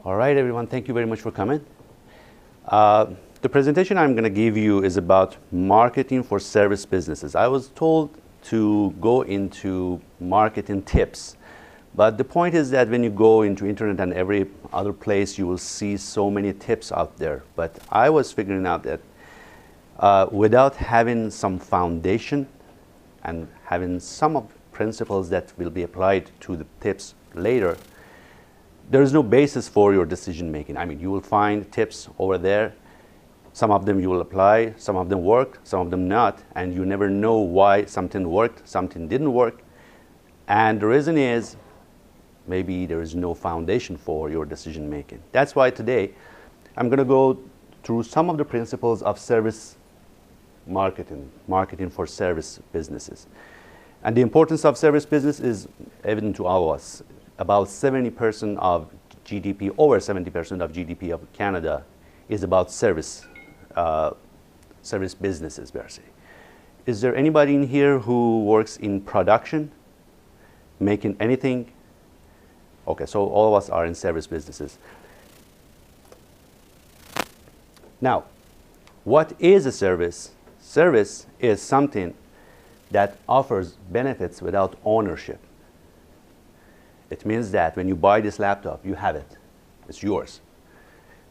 All right, everyone, thank you very much for coming. The presentation I'm going to give you is about marketing for service businesses. I was told to go into marketing tips, but the point is that when you go into internet and every other place, you will see so many tips out there. But I was figuring out that without having some foundation and having some of principles that will be applied to the tips later, there is no basis for your decision making. I mean, you will find tips over there. Some of them you will apply, some of them work, some of them not, and you never know why something worked, something didn't work. And the reason is maybe there is no foundation for your decision making. That's why today I'm going to go through some of the principles of service marketing for service businesses. And the importance of service business is evident to all of us. About 70% of GDP, over 70% of GDP of Canada is about service businesses, per se. Is there anybody in here who works in production, making anything? Okay, so all of us are in service businesses. Now, what is a service? Service is something that offers benefits without ownership. It means that when you buy this laptop, you have it. It's yours.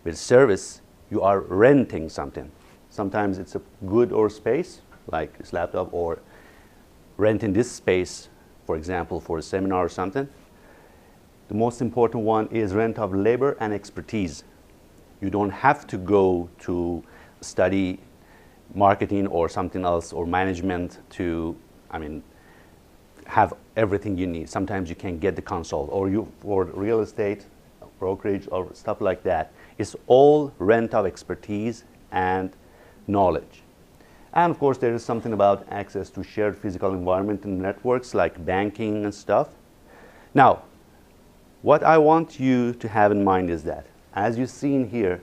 With service, you are renting something. Sometimes it's a good or space, like this laptop, or renting this space, for example, for a seminar or something. The most important one is rent of labor and expertise. You don't have to go to study marketing or something else or management to, have everything you need. Sometimes you can get the consult, or you for real estate, brokerage, or stuff like that. It's all rent of expertise and knowledge. And of course, there is something about access to shared physical environment and networks like banking and stuff. Now, what I want you to have in mind is that, as you've seen here,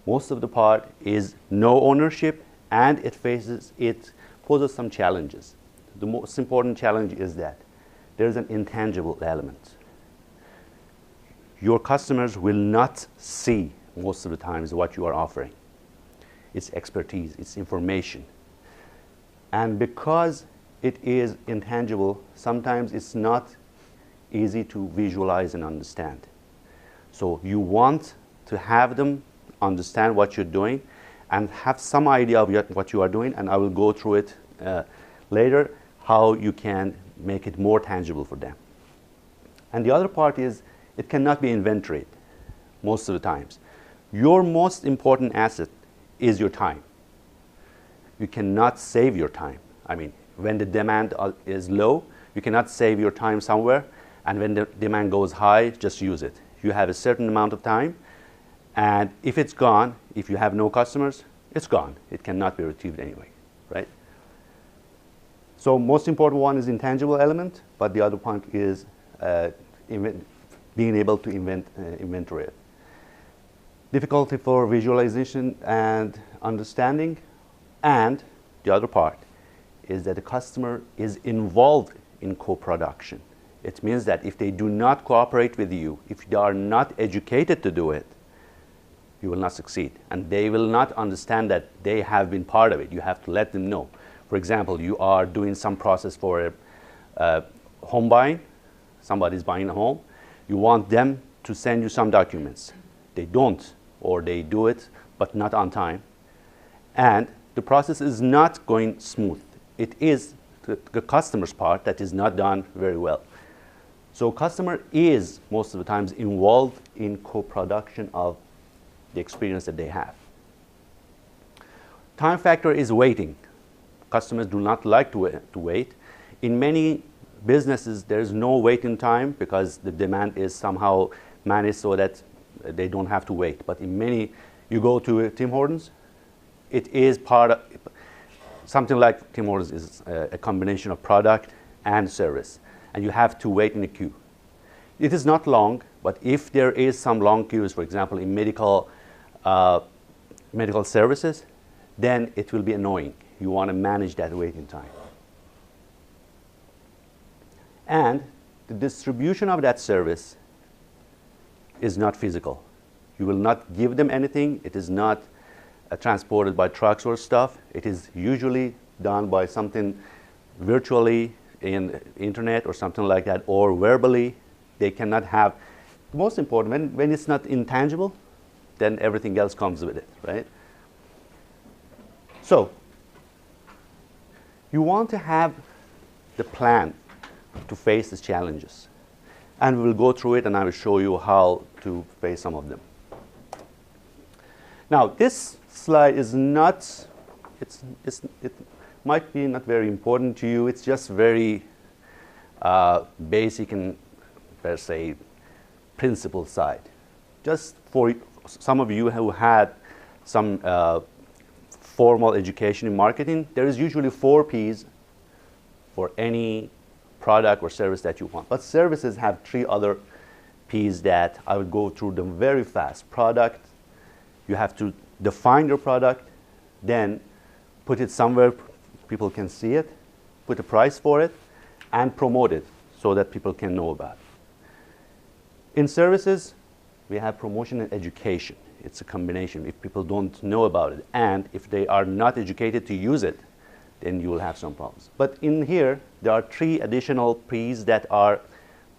most of the part is no ownership, and it poses some challenges. The most important challenge is that there's an intangible element. Your customers will not see most of the times what you are offering. It's expertise, it's information. And because it is intangible, sometimes it's not easy to visualize and understand. So you want to have them understand what you're doing and have some idea of what you are doing, and I will go through it later, how you can make it more tangible for them. And the other part is, it cannot be inventoried most of the times. Your most important asset is your time. You cannot save your time. When the demand is low, you cannot save your time somewhere, and when the demand goes high, just use it. You have a certain amount of time, and if it's gone, if you have no customers, it's gone. It cannot be retrieved anyway, right? So most important one is intangible element, but the other point is being able to inventory it. Difficulty for visualization and understanding, and the other part is that the customer is involved in co-production. It means that if they do not cooperate with you, if they are not educated to do it, you will not succeed, and they will not understand that they have been part of it. You have to let them know. For example, you are doing some process for home buying. Somebody's buying a home. You want them to send you some documents. They don't, or they do it, but not on time. And the process is not going smooth. It is the customer's part that is not done very well. So customer is, most of the times, involved in co-production of the experience that they have. Time factor is waiting. Customers do not like to wait. In many businesses, there's no waiting time because the demand is somehow managed so that they don't have to wait. But in many, you go to Tim Hortons, it is part of, something like Tim Hortons is a combination of product and service, and you have to wait in a queue. It is not long, but if there is some long queues, for example, in medical services, then it will be annoying. You want to manage that waiting time. And the distribution of that service is not physical. You will not give them anything. It is not transported by trucks or stuff. It is usually done by something virtually in internet or something like that, or verbally. They cannot have, most important, when it's not intangible, then everything else comes with it, right? So you want to have the plan to face the challenges. And we will go through it, and I will show you how to face some of them. Now, this slide is not, it might be not very important to you. It's just very basic and, per se, principle side. Just for some of you who had some formal education in marketing, there is usually 4 Ps for any product or service that you want. But services have 3 other Ps that I would go through them very fast. Product, you have to define your product, then put it somewhere people can see it, put a price for it, and promote it so that people can know about it. In services, we have promotion and education. It's a combination. If people don't know about it, and if they are not educated to use it, then you will have some problems. But in here, there are 3 additional Ps that are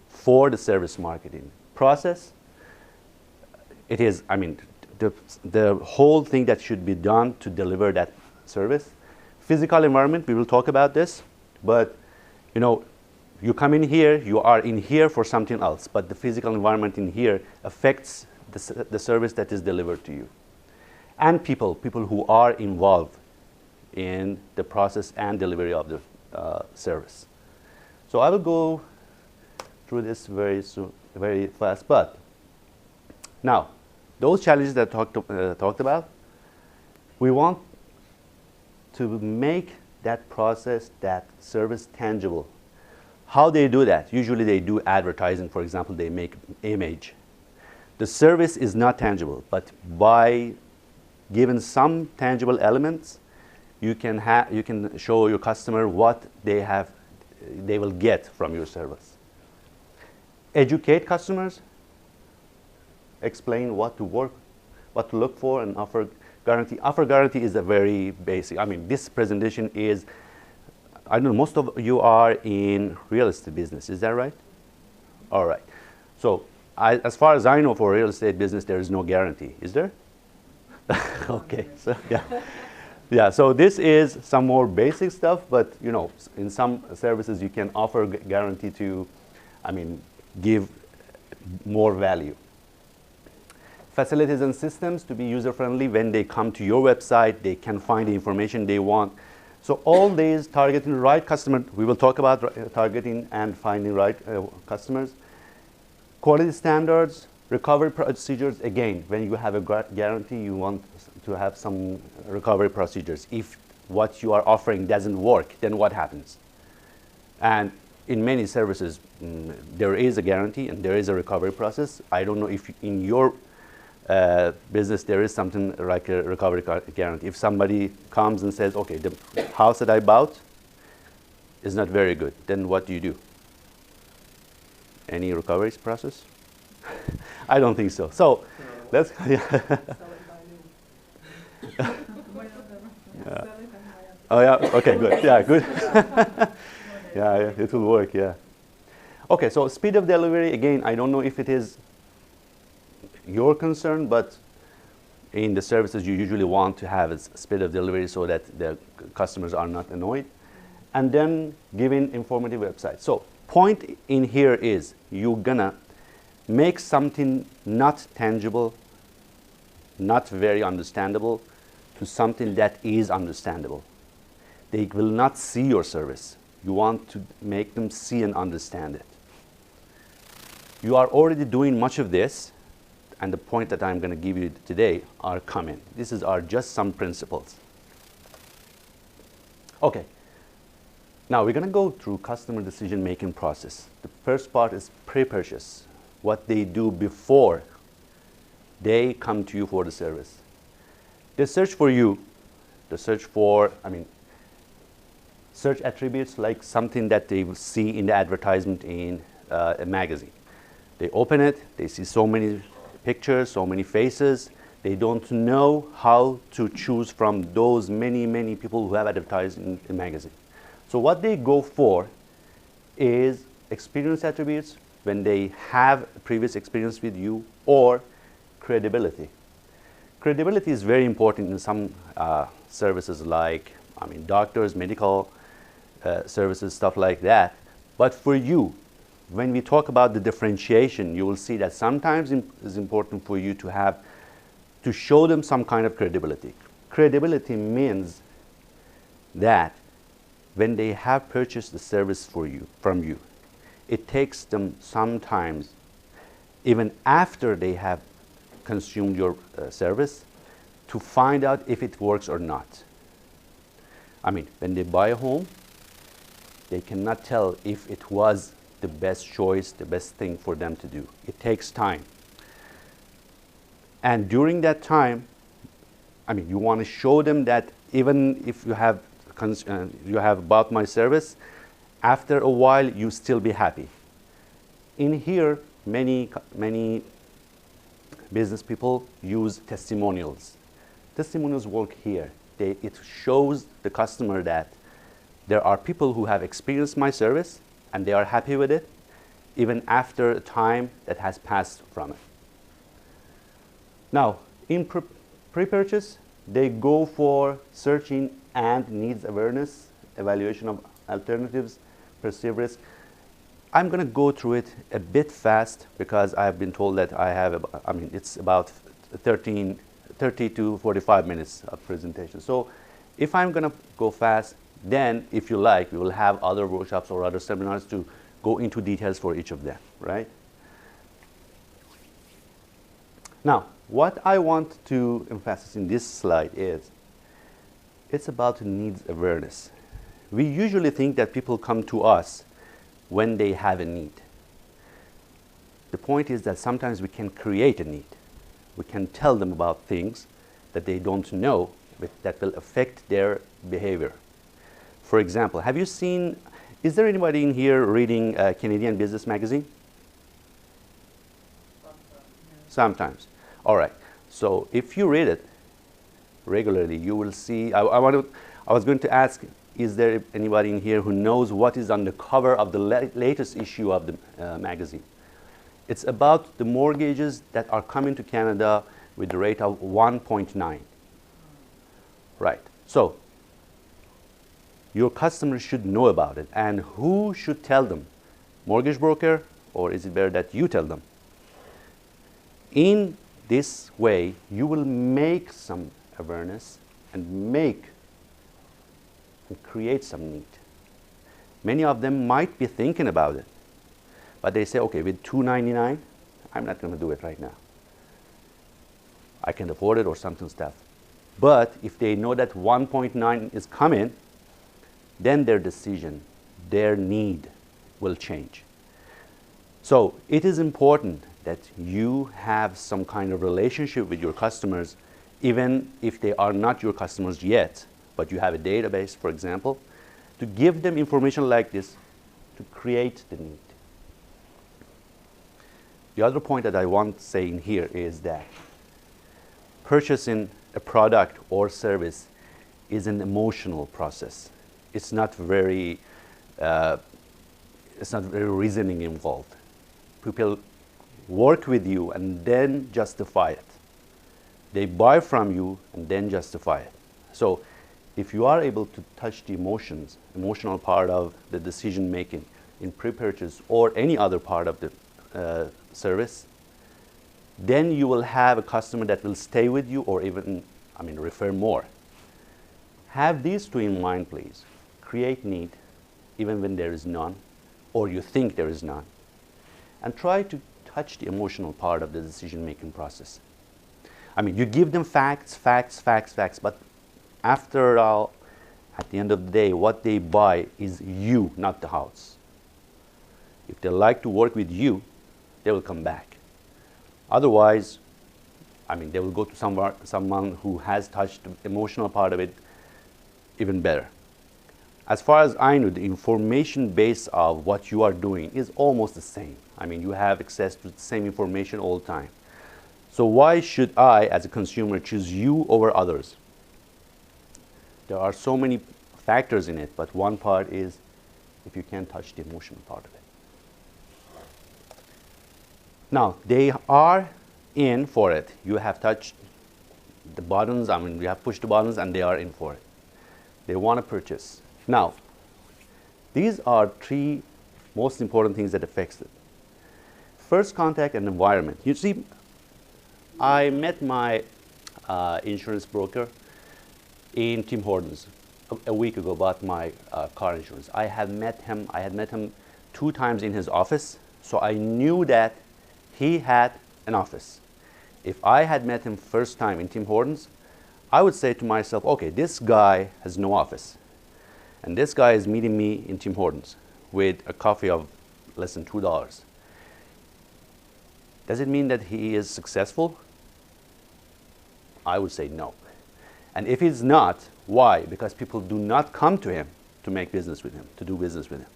for the service marketing. Process, it is, I mean, the whole thing that should be done to deliver that service. Physical environment, we will talk about this, but you know, you come in here, you are in here for something else, but the physical environment in here affects the service that is delivered to you. And people who are involved in the process and delivery of the service. So I will go through this very fast, but now, those challenges that I talked about, we want to make that process, that service tangible. How they do that? Usually they do advertising, for example, they make image. The service is not tangible, but by giving some tangible elements, you can show your customer what they will get from your service. Educate customers, explain what to look for, and offer guarantee. Offer guarantee is a very basic. I mean, this presentation is, I don't know, most of you are in real estate business. Is that right? All right. So as far as I know, for real estate business, there is no guarantee. Is there? Okay. So yeah. Yeah, so this is some more basic stuff, but you know, in some services you can offer guarantee to, I mean, give more value. Facilities and systems to be user-friendly. When they come to your website, they can find the information they want. So all these targeting the right customer, we will talk about targeting and finding right customers. Quality standards, recovery procedures. Again, when you have a guarantee, you want to have some recovery procedures. If what you are offering doesn't work, then what happens? And in many services, there is a guarantee and there is a recovery process. I don't know if in your business there is something like a recovery guarantee. If somebody comes and says, okay, the house that I bought is not very good, then what do you do? Any recovery process? I don't think so. So let's. Yeah. Yeah. Oh yeah. Okay. Good. Yeah. Good. Yeah. It will work. Yeah. Okay. So speed of delivery. Again, I don't know if it is your concern, but in the services you usually want to have is speed of delivery so that the customers are not annoyed. And then giving informative websites. So point in here is you're gonna make something not tangible, not very understandable, to something that is understandable. They will not see your service. You want to make them see and understand it. You are already doing much of this, and the point that I'm going to give you today are coming. These are just some principles. Okay. Now we're going to go through customer decision-making process. The first part is pre-purchase, what they do before they come to you for the service. They search for you, they search for, search attributes like something that they will see in the advertisement in a magazine. They open it, they see so many pictures, so many faces. They don't know how to choose from those many, many people who have advertised in the magazine. So what they go for is experience attributes when they have previous experience with you, or credibility. Credibility is very important in some services like, doctors, medical services, stuff like that. But for you, when we talk about the differentiation, you will see that sometimes it's important for you to show them some kind of credibility. Credibility means that when they have purchased the service from you, it takes them sometimes, even after they have consumed your service, to find out if it works or not. When they buy a home, they cannot tell if it was the best choice, the best thing for them to do. It takes time. And during that time, you want to show them that even if you have bought my service, after a while you still be happy. In here, many business people use testimonials. Testimonials work here. It shows the customer that there are people who have experienced my service and they are happy with it, even after a time that has passed from it. Now, in pre-purchase, they go for searching and needs awareness, evaluation of alternatives, perceived risk. I'm going to go through it a bit fast because I've been told that it's about 30 to 45 minutes of presentation. So if I'm going to go fast, then if you like, we will have other workshops or other seminars to go into details for each of them, right? Now, what I want to emphasize in this slide is it's about needs awareness. We usually think that people come to us when they have a need. The point is that sometimes we can create a need. We can tell them about things that they don't know, but that will affect their behavior. For example, is there anybody in here reading Canadian Business Magazine? Sometimes. All right. So if you read it regularly, you will see, I was going to ask, is there anybody in here who knows what is on the cover of the latest issue of the magazine? It's about the mortgages that are coming to Canada with the rate of 1.9. Right. So your customers should know about it. And who should tell them? Mortgage broker, or is it better that you tell them? In this way, you will make some awareness and create some need. Many of them might be thinking about it, but they say, okay, with $2.99, I'm not going to do it right now. I can afford it or something stuff. But if they know that 1.9 is coming, then their decision, their need will change. So it is important that you have some kind of relationship with your customers, even if they are not your customers yet, but you have a database, for example, to give them information like this to create the need. The other point that I want to say in here is that purchasing a product or service is an emotional process. It's not very reasoning involved. People work with you and then justify it. They buy from you and then justify it. So if you are able to touch the emotional part of the decision making in pre-purchase or any other part of the service, then you will have a customer that will stay with you or even, refer more. Have these two in mind, please. Create need, even when there is none, or you think there is none. And try to touch the emotional part of the decision-making process. You give them facts, but after all, at the end of the day, what they buy is you, not the house. If they like to work with you, they will come back. Otherwise, they will go to someone who has touched the emotional part of it even better. As far as I know, the information base of what you are doing is almost the same. You have access to the same information all the time. So why should I, as a consumer, choose you over others? There are so many factors in it, but one part is if you can't touch the emotional part of it. Now, they are in for it. You have touched the buttons, you have pushed the buttons and they are in for it. They want to purchase. Now, these are three most important things that affects it. First contact and environment. You see, I met my insurance broker in Tim Hortons a week ago about my car insurance. I had met him 2 times in his office, so I knew that he had an office. If I had met him first time in Tim Hortons, I would say to myself, okay, this guy has no office. And this guy is meeting me in Tim Hortons with a coffee of less than $2. Does it mean that he is successful? I would say no. And if he's not, why? Because people do not come to him to make business with him, to do business with him.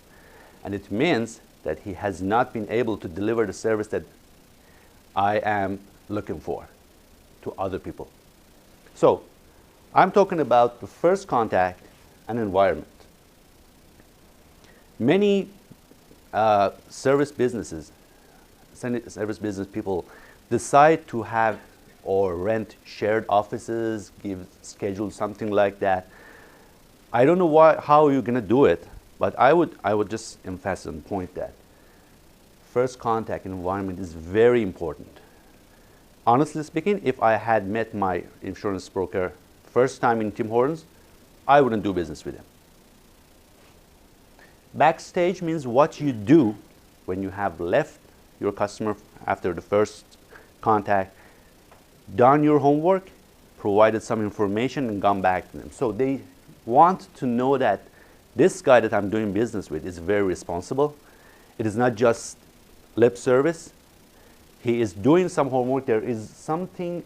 And it means that he has not been able to deliver the service that I am looking for to other people. So I'm talking about the first contact and environment. Many service business people decide to have or rent shared offices, schedule something like that. I don't know how you're going to do it, but I would just emphasize and point that first contact environment is very important. Honestly speaking, if I had met my insurance broker first time in Tim Hortons, I wouldn't do business with him. Backstage means what you do when you have left your customer after the first contact, done your homework, provided some information, and gone back to them. So they want to know that this guy that I'm doing business with is very responsible. It is not just lip service. He is doing some homework. There is something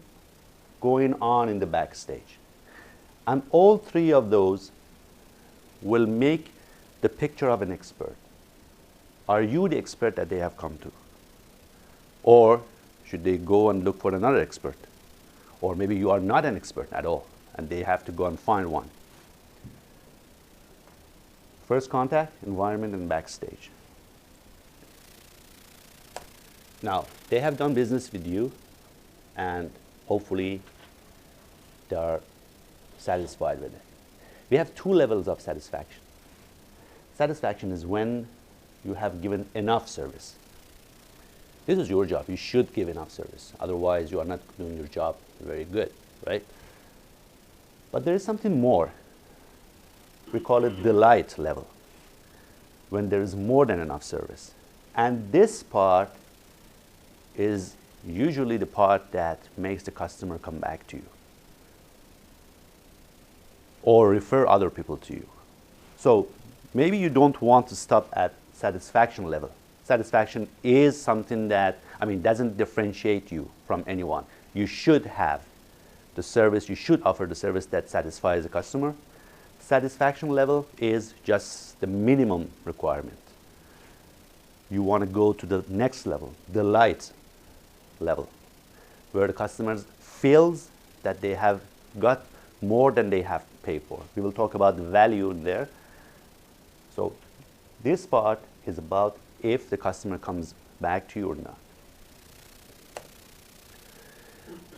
going on in the backstage. And all three of those will make the picture of an expert. Are you the expert that they have come to? Or should they go and look for another expert? Or maybe you are not an expert at all, and they have to go and find one. First contact, environment, and backstage. Now, they have done business with you, and hopefully they are satisfied with it. We have 2 levels of satisfaction. Satisfaction is when you have given enough service. This is your job. You should give enough service. Otherwise, you are not doing your job very good, right? But there is something more. We call it delight level, when there is more than enough service. And this part is usually the part that makes the customer come back to you or refer other people to you. So maybe you don't want to stop at satisfaction level. Satisfaction is something that, doesn't differentiate you from anyone. You should have the service, you should offer the service that satisfies the customer. Satisfaction level is just the minimum requirement. You want to go to the next level, delight level, where the customers feels that they have got more than they have paid for. We will talk about the value in there. So this part is about if the customer comes back to you or not.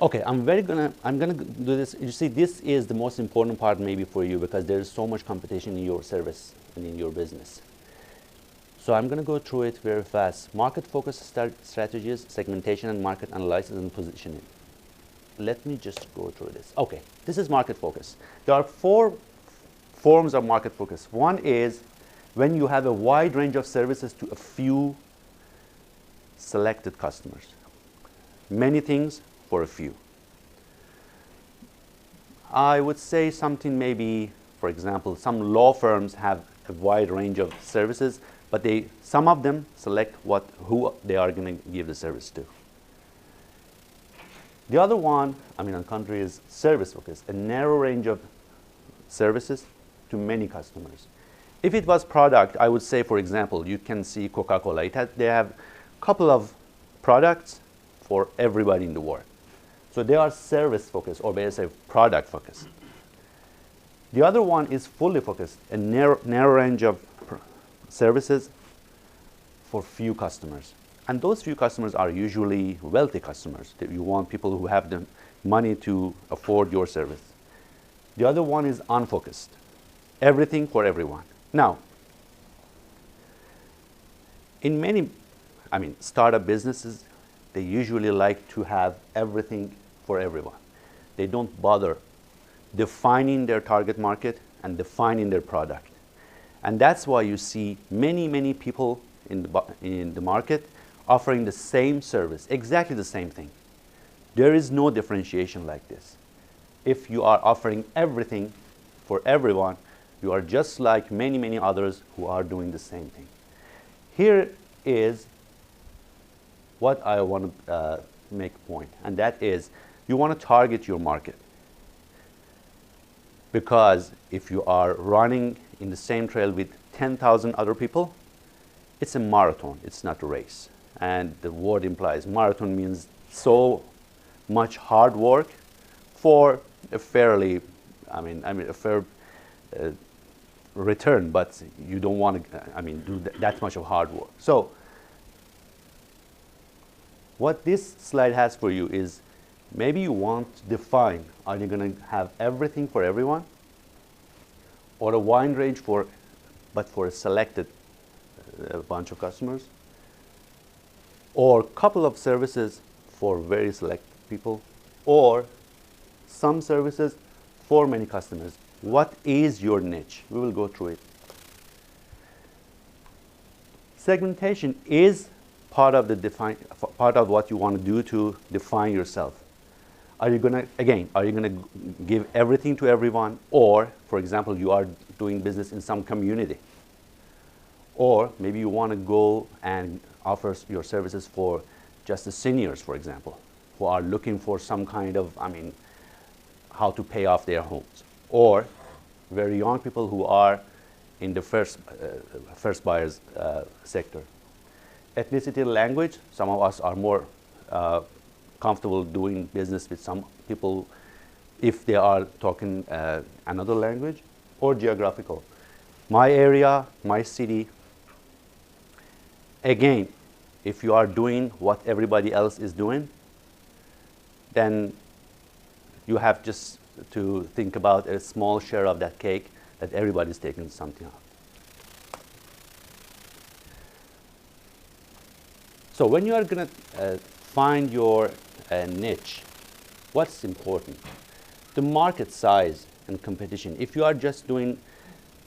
Okay, I'm gonna do this. You see, this is the most important part maybe for you because there is so much competition in your service and in your business. So I'm gonna go through it very fast. Market focus strategies, segmentation and market analysis and positioning. Let me just go through this. Okay, this is market focus. There are 4 forms of market focus. One is when you have a wide range of services to a few selected customers. Many things for a few. I would say something maybe, for example, some law firms have a wide range of services, but some of them select who they are going to give the service to. The other one, on country is service focus, a narrow range of services to many customers. If it was product, I would say, for example, you can see Coca-Cola. They have a couple of products for everybody in the world. So they are service focused, or better say product focused. The other one is fully focused, a narrow range of services for few customers. And those few customers are usually wealthy customers. You want people who have the money to afford your service. The other one is unfocused, everything for everyone. Now, in many, startup businesses, they usually like to have everything for everyone. They don't bother defining their target market and defining their product. And that's why you see many people in the market offering the same service, exactly the same thing. There is no differentiation like this. If you are offering everything for everyone, you are just like many others who are doing the same thing. Here is what I want to make a point, and that is you want to target your market. Because if you are running in the same trail with 10,000 other people, it's a marathon, it's not a race. And the word implies marathon means so much hard work for a fairly, a fair return, but you don't want to, do that much of hard work. So what this slide has for you is maybe you want to define, are you going to have everything for everyone, or a wide range but for a selected bunch of customers, or a couple of services for very select people, or some services for many customers. What is your niche? We will go through it. Segmentation is part of what you want to do to define yourself. Are you going to give everything to everyone? Or, for example, you are doing business in some community. Or maybe you want to go and offer your services for just the seniors, for example, who are looking for some kind of, how to pay off their homes. Or very young people who are in the first buyers sector. Ethnicity, language, some of us are more comfortable doing business with some people if they are talking another language, or geographical. My area, my city. Again, if you are doing what everybody else is doing, then you have just to think about a small share of that cake that everybody's taking something of. So when you are going to find your niche, what's important? The market size and competition. If you are just doing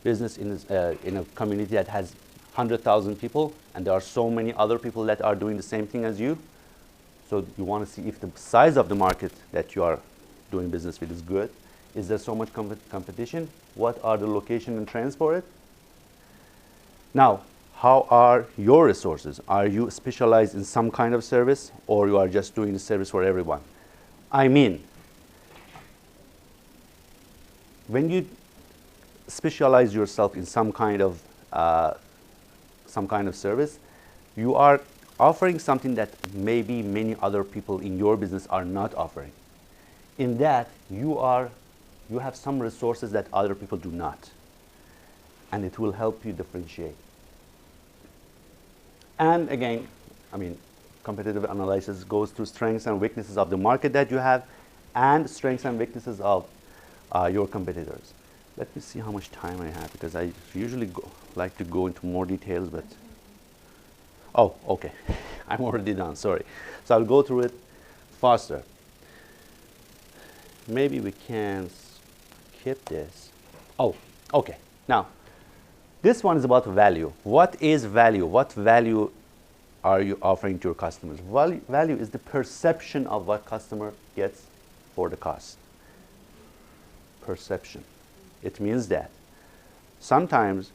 business in a community that has 100,000 people, and there are so many other people that are doing the same thing as you, so you want to see if the size of the market that you are doing business with is good. Is there so much competition? What are the location and trends for it? Now, how are your resources? Are you specialized in some kind of service, or you are just doing the service for everyone? When you specialize yourself in some kind of service, you are offering something that maybe many other people in your business are not offering. In that, you have some resources that other people do not, and it will help you differentiate. And again, competitive analysis goes through strengths and weaknesses of the market that you have, and strengths and weaknesses of your competitors. Let me see how much time I have, because I usually like to go into more details, but oh, okay. I'm already done, sorry. So I'll go through it faster. Maybe we can skip this. Oh, okay. Now, this one is about value. What is value? What value are you offering to your customers? Value is the perception of what customer gets for the cost. Perception. It means that sometimes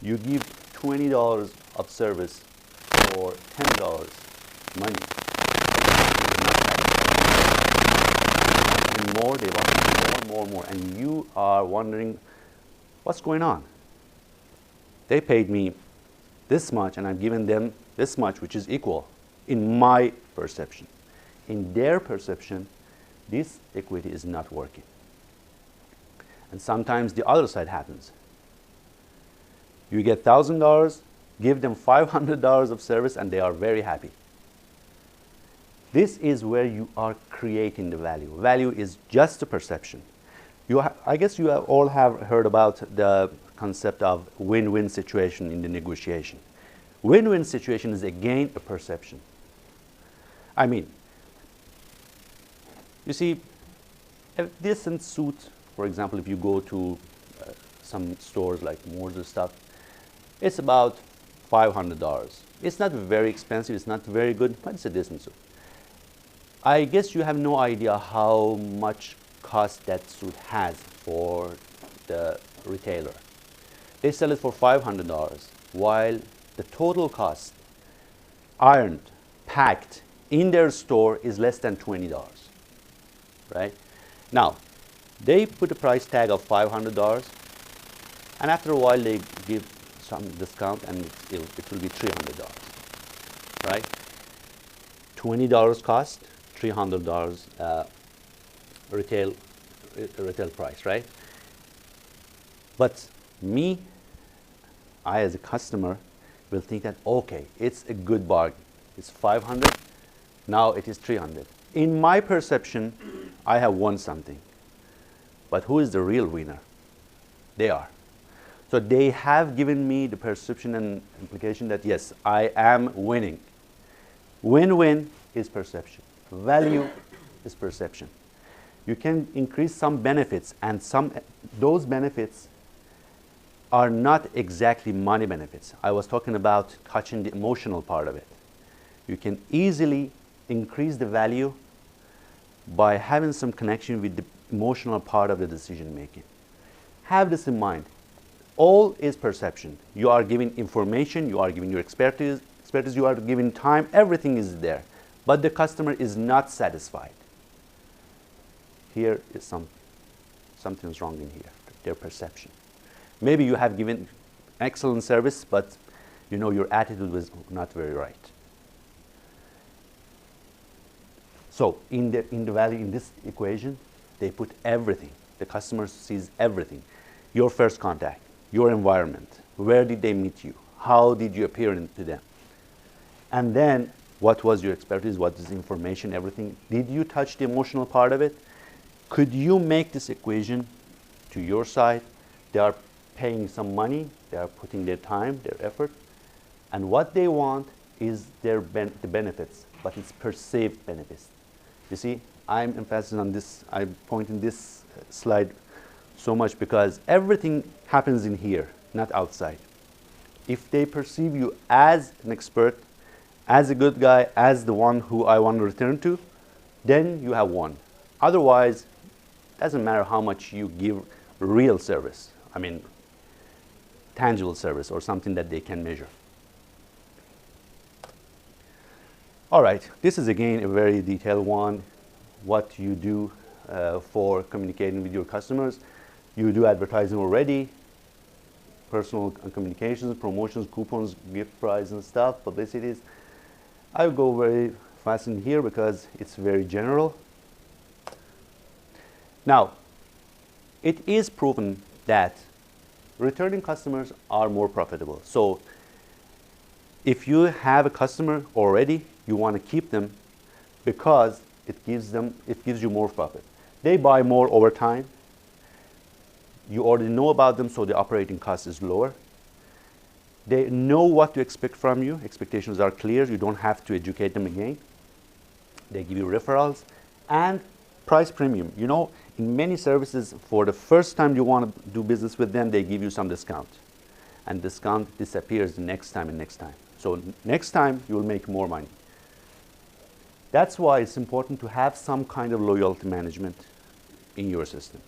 you give $20 of service for $10 money. And more, they want more, and you are wondering, what's going on? They paid me this much, and I've given them this much, which is equal in my perception. In their perception, this equity is not working. And sometimes the other side happens. You get $1,000, give them $500 of service, and they are very happy. This is where you are creating the value. Value is just a perception. I guess you all have heard about the concept of win-win situation in the negotiation. Win-win situation is again a perception. I mean, you see, a decent suit, for example, if you go to some stores like Moore's or stuff, it's about $500. It's not very expensive, it's not very good, but it's a decent suit. I guess you have no idea how much cost that suit has for the retailer. They sell it for $500, while the total cost, ironed, packed in their store, is less than $20, right? Now, they put a price tag of $500, and after a while they give some discount, and it will be $300, right? $20 cost, $300 retail price, right? But I as a customer will think that, okay, it's a good bargain. It's 500, now it is 300. In my perception, I have won something. But who is the real winner? They are. So they have given me the perception and implication that, yes, I am winning. Win-win is perception. Value is perception. You can increase some benefits, and those benefits are not exactly money benefits. I was talking about touching the emotional part of it. You can easily increase the value by having some connection with the emotional part of the decision making. Have this in mind. All is perception. You are giving information, you are giving your expertise, you are giving time, everything is there. But the customer is not satisfied. Here is something's wrong in here, their perception. Maybe you have given excellent service, but you know your attitude was not very right. So in the value in this equation, they put everything. The customer sees everything. Your first contact, your environment, where did they meet you? How did you appear to them? And then what was your expertise? What is information, everything? Did you touch the emotional part of it? Could you make this equation to your side? They are paying some money, they are putting their time, their effort, and what they want is the benefits, but it's perceived benefits. You see, I'm emphasizing on this, I'm pointing this slide so much because everything happens in here, not outside. If they perceive you as an expert, as a good guy, as the one who I want to return to, then you have won. Otherwise, it doesn't matter how much you give real service. I mean, tangible service or something that they can measure. All right, this is again a very detailed one. What you do for communicating with your customers. You do advertising already, personal communications, promotions, coupons, gift prize and stuff, publicities. I'll go very fast in here because it's very general. Now, it is proven that returning customers are more profitable. So if you have a customer already, you want to keep them because it gives you more profit. They buy more over time. You already know about them, so the operating cost is lower. They know what to expect from you. Expectations are clear. You don't have to educate them again. They give you referrals and price premium. You know, in many services, for the first time you want to do business with them, they give you some discount. And discount disappears the next time and next time. So next time, you will make more money. That's why it's important to have some kind of loyalty management in your system.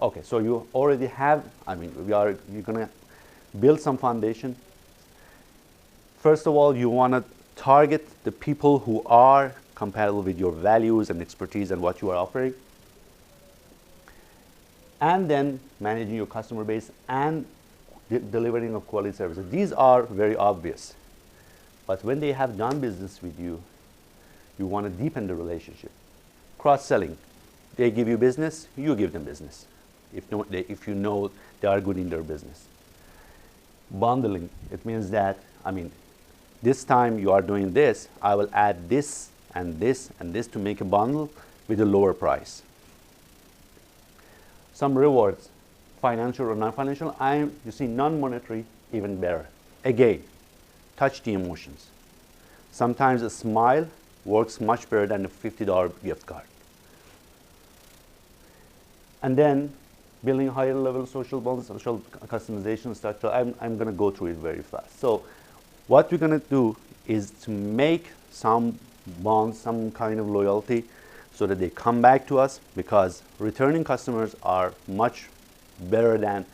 Okay, so you already have, you're going to build some foundation. First of all, you want to target the people who are compatible with your values and expertise and what you are offering. And then managing your customer base and delivering of quality services. These are very obvious. But when they have done business with you, you want to deepen the relationship. Cross-selling. They give you business, you give them business. If you know they are good in their business. Bundling, it means that, this time you are doing this, I will add this and this and this to make a bundle with a lower price. Some rewards, financial or non-financial, you see non-monetary, even better. Again, touch the emotions. Sometimes a smile works much better than a $50 gift card. And then building higher level social bonds, social customization structure. I'm going to go through it very fast. So what we're going to do is to make some bonds, some kind of loyalty, so that they come back to us, because returning customers are much better than,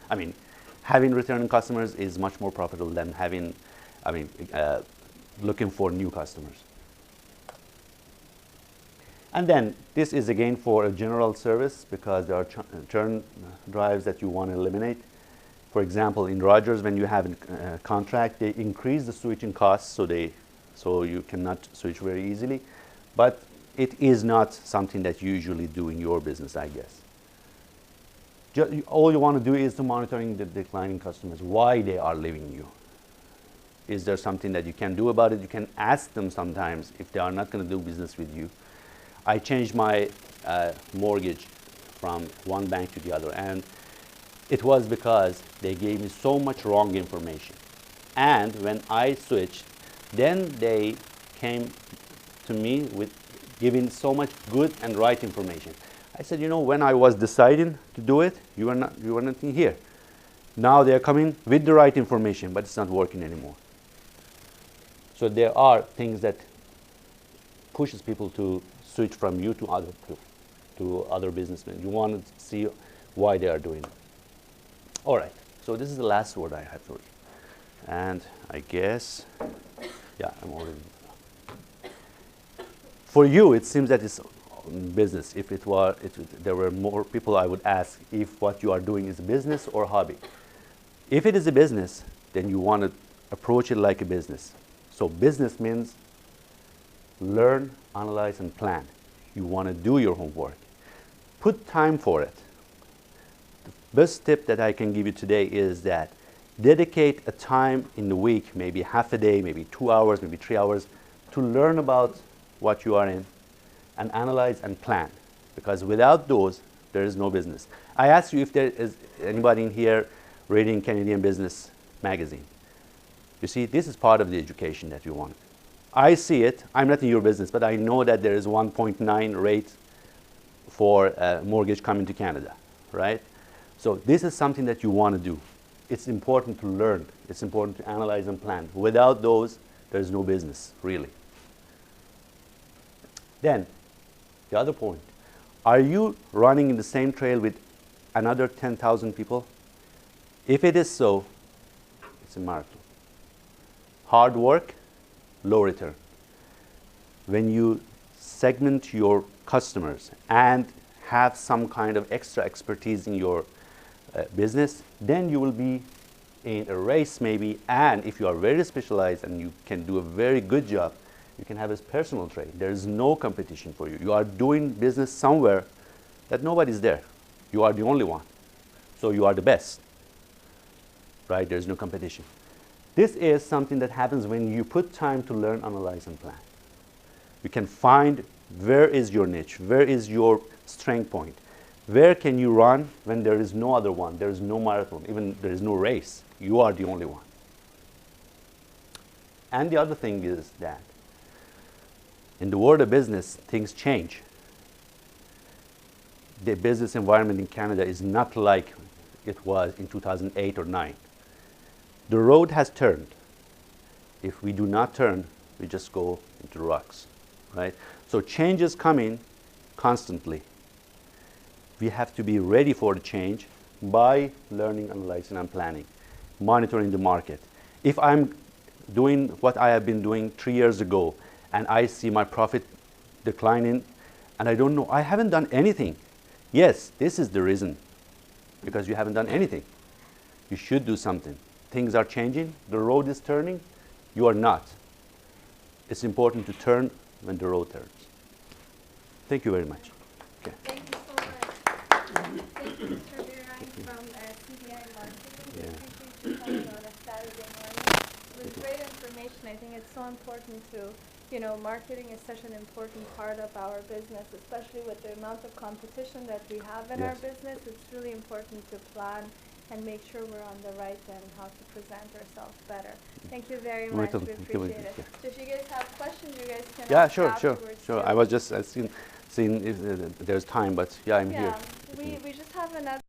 having returning customers is much more profitable than having, looking for new customers. And then this is again for a general service, because there are churn drives that you want to eliminate. For example, in Rogers, when you have a contract, they increase the switching costs, so you cannot switch very easily. But it is not something that you usually do in your business, I guess. All you want to do is to monitoring the declining customers, why they are leaving you. Is there something that you can do about it? You can ask them sometimes if they are not going to do business with you. I changed my mortgage from one bank to the other, and it was because they gave me so much wrong information. And when I switched, then they came to me with giving so much good and right information. I said, when I was deciding to do it, you were not in here. Now they're coming with the right information, but it's not working anymore. So there are things that pushes people to switch from you to other businessmen. You want to see why they are doing it. All right, so this is the last word I have for you. And I guess, yeah, I'm already. For you, it seems that it's business. If there were more people, I would ask if what you are doing is a business or a hobby. If it is a business, then you want to approach it like a business. So business means learn, analyze, and plan. You want to do your homework. Put time for it. The best tip that I can give you today is that dedicate a time in the week, maybe half a day, maybe 2 hours, maybe 3 hours, to learn about what you are in and analyze and plan. Because without those, there is no business. I ask you if there is anybody in here reading Canadian Business Magazine. You see, this is part of the education that you want. I see it. I'm not in your business, but I know that there is 1.9 rate for mortgage coming to Canada, right? So this is something that you want to do. It's important to learn. It's important to analyze and plan. Without those, there's no business, really. Then, the other point, are you running in the same trail with another 10,000 people? If it is so, it's a marathon. Hard work, low return. When you segment your customers and have some kind of extra expertise in your business, then you will be in a race maybe, and if you are very specialized and you can do a very good job, you can have a personal trade. There is no competition for you. You are doing business somewhere that nobody's there. You are the only one. So you are the best, right? There's no competition. This is something that happens when you put time to learn, analyze, and plan. You can find where is your niche, where is your strength point, where can you run when there is no other one, there is no marathon, even there is no race. You are the only one. And the other thing is that in the world of business, things change. The business environment in Canada is not like it was in 2008 or 9. The road has turned. If we do not turn, we just go into the rocks, right? So change is coming constantly. We have to be ready for the change by learning, analyzing, and planning, monitoring the market. If I'm doing what I have been doing 3 years ago, and I see my profit declining, and I don't know, I haven't done anything. Yes, this is the reason, because you haven't done anything. You should do something. Things are changing, the road is turning, you are not. It's important to turn when the road turns. Thank you very much. Okay. Thank you so much. Thank you, Mr. Birang from CDI Marketing. We appreciate you coming on a Saturday morning. It was great information. I think it's so important to, marketing is such an important part of our business, especially with the amount of competition that we have in our business. It's really important to plan and make sure we're on the right and how to present ourselves better. Thank you very much. We appreciate it. So if you guys have questions, you guys can ask sure. afterwards. I was just seeing if there's time, but I'm here. We just have another